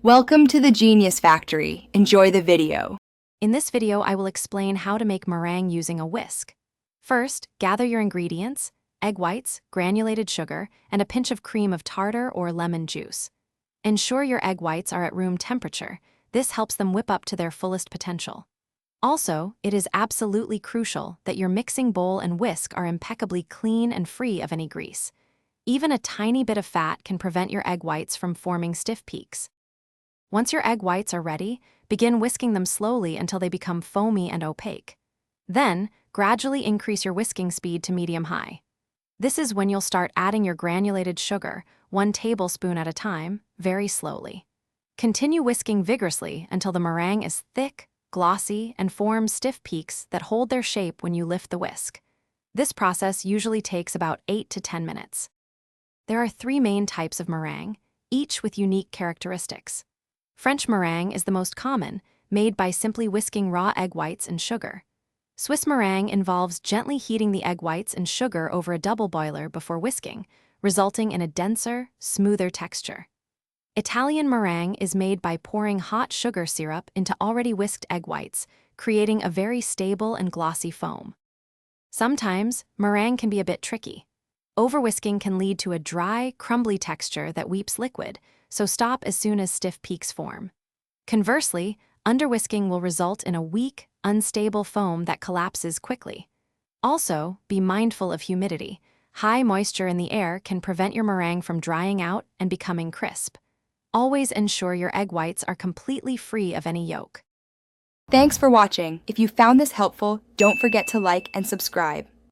Welcome to the Genius Factory. Enjoy the video. In this video, I will explain how to make meringue using a whisk. First, gather your ingredients: egg whites, granulated sugar, and a pinch of cream of tartar or lemon juice. Ensure your egg whites are at room temperature. This helps them whip up to their fullest potential. Also, it is absolutely crucial that your mixing bowl and whisk are impeccably clean and free of any grease. Even a tiny bit of fat can prevent your egg whites from forming stiff peaks. Once your egg whites are ready, begin whisking them slowly until they become foamy and opaque. Then, gradually increase your whisking speed to medium-high. This is when you'll start adding your granulated sugar, 1 tablespoon at a time, very slowly. Continue whisking vigorously until the meringue is thick, glossy, and forms stiff peaks that hold their shape when you lift the whisk. This process usually takes about 8 to 10 minutes. There are 3 main types of meringue, each with unique characteristics. French meringue is the most common, made by simply whisking raw egg whites and sugar. Swiss meringue involves gently heating the egg whites and sugar over a double boiler before whisking, resulting in a denser, smoother texture. Italian meringue is made by pouring hot sugar syrup into already whisked egg whites, creating a very stable and glossy foam. Sometimes, meringue can be a bit tricky. Overwhisking can lead to a dry, crumbly texture that weeps liquid, so stop as soon as stiff peaks form. Conversely, underwhisking will result in a weak, unstable foam that collapses quickly. Also, be mindful of humidity. High moisture in the air can prevent your meringue from drying out and becoming crisp. Always ensure your egg whites are completely free of any yolk. Thanks for watching. If you found this helpful, don't forget to like and subscribe.